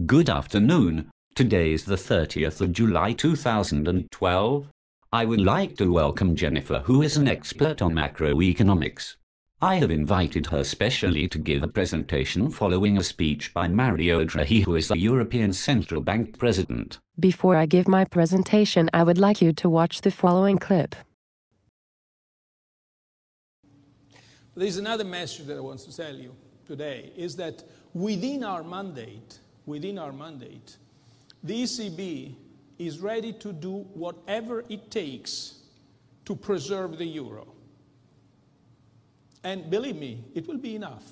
Good afternoon. Today is the 30th of July 2012. I would like to welcome Jennifer, who is an expert on macroeconomics. I have invited her specially to give a presentation following a speech by Mario Draghi, who is the European Central Bank President. Before I give my presentation, I would like you to watch the following clip. There's another message that I want to tell you today, is that within our mandate, the ECB is ready to do whatever it takes to preserve the euro. And believe me, it will be enough.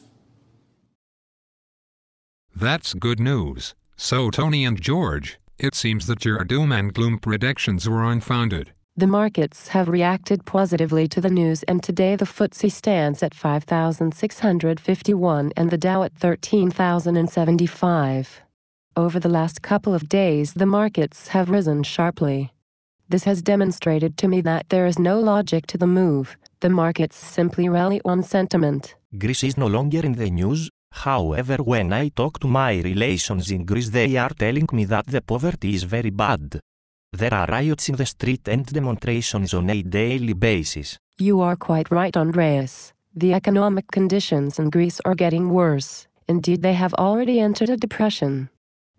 That's good news. So, Tony and George, it seems that your doom and gloom predictions were unfounded. The markets have reacted positively to the news, and today the FTSE stands at 5,651 and the Dow at 13,075. Over the last couple of days, the markets have risen sharply. This has demonstrated to me that there is no logic to the move. The markets simply rally on sentiment. Greece is no longer in the news. However, when I talk to my relations in Greece, they are telling me that the poverty is very bad. There are riots in the street and demonstrations on a daily basis. You are quite right, Andreas. The economic conditions in Greece are getting worse. Indeed, they have already entered a depression.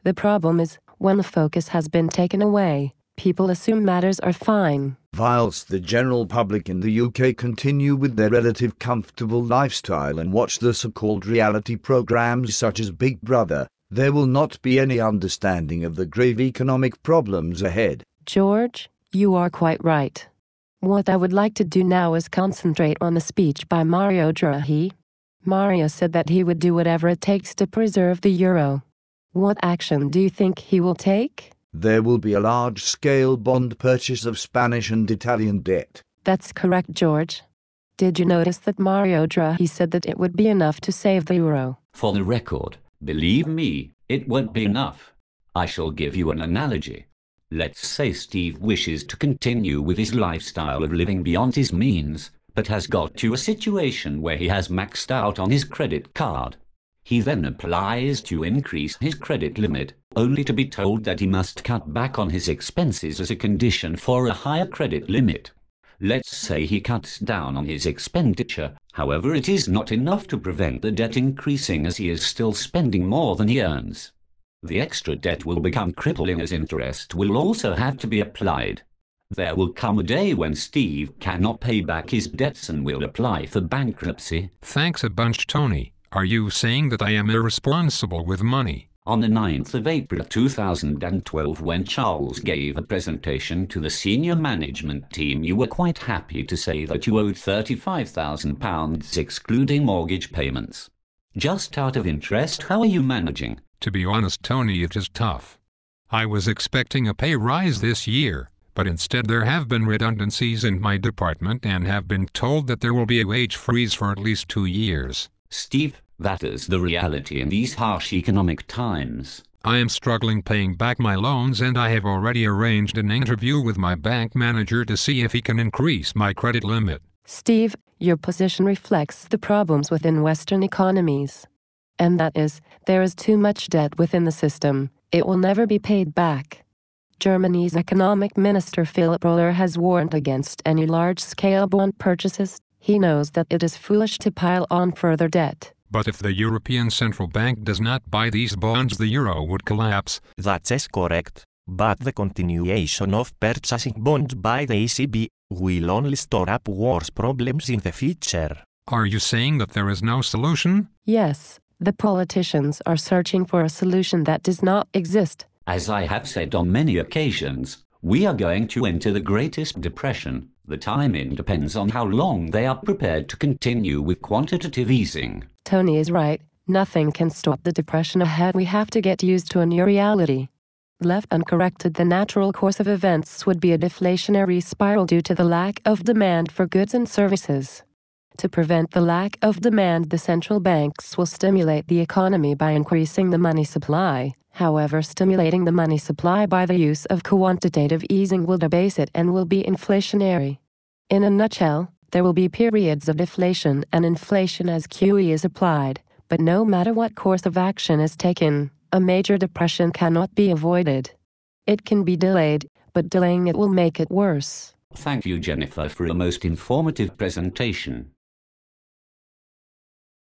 The problem is, when the focus has been taken away, people assume matters are fine. Whilst the general public in the UK continue with their relative comfortable lifestyle and watch the so-called reality programs such as Big Brother, there will not be any understanding of the grave economic problems ahead. George, you are quite right. What I would like to do now is concentrate on the speech by Mario Draghi. Mario said that he would do whatever it takes to preserve the euro. What action do you think he will take? There will be a large-scale bond purchase of Spanish and Italian debt. That's correct, George. Did you notice that Mario Draghi said that it would be enough to save the euro? For the record, believe me, it won't be enough. I shall give you an analogy. Let's say Steve wishes to continue with his lifestyle of living beyond his means, but has got to a situation where he has maxed out on his credit card. He then applies to increase his credit limit, only to be told that he must cut back on his expenses as a condition for a higher credit limit. Let's say he cuts down on his expenditure, however it is not enough to prevent the debt increasing as he is still spending more than he earns. The extra debt will become crippling as interest will also have to be applied. There will come a day when Steve cannot pay back his debts and will apply for bankruptcy. Thanks a bunch, Tony. Are you saying that I am irresponsible with money? On the 9th of April 2012, when Charles gave a presentation to the senior management team, you were quite happy to say that you owed £35,000 excluding mortgage payments. Just out of interest, how are you managing? To be honest, Tony, it is tough. I was expecting a pay rise this year, but instead there have been redundancies in my department and have been told that there will be a wage freeze for at least 2 years. Steve, that is the reality in these harsh economic times. I am struggling paying back my loans, and I have already arranged an interview with my bank manager to see if he can increase my credit limit. Steve, your position reflects the problems within Western economies. And that is, there is too much debt within the system. It will never be paid back. Germany's economic minister Philip Roller has warned against any large-scale bond purchases. He knows that it is foolish to pile on further debt. But if the European Central Bank does not buy these bonds, the euro would collapse. That's correct. But the continuation of purchasing bonds by the ECB will only store up worse problems in the future. Are you saying that there is no solution? Yes, the politicians are searching for a solution that does not exist. As I have said on many occasions, we are going to enter the greatest depression. The timing depends on how long they are prepared to continue with quantitative easing. Tony is right. Nothing can stop the depression ahead. We have to get used to a new reality. Left uncorrected, the natural course of events would be a deflationary spiral due to the lack of demand for goods and services. To prevent the lack of demand, the central banks will stimulate the economy by increasing the money supply. However, stimulating the money supply by the use of quantitative easing will debase it and will be inflationary. In a nutshell, there will be periods of deflation and inflation as QE is applied, but no matter what course of action is taken, A major depression cannot be avoided. It can be delayed, but delaying it will make it worse. Thank you, Jennifer, for a most informative presentation.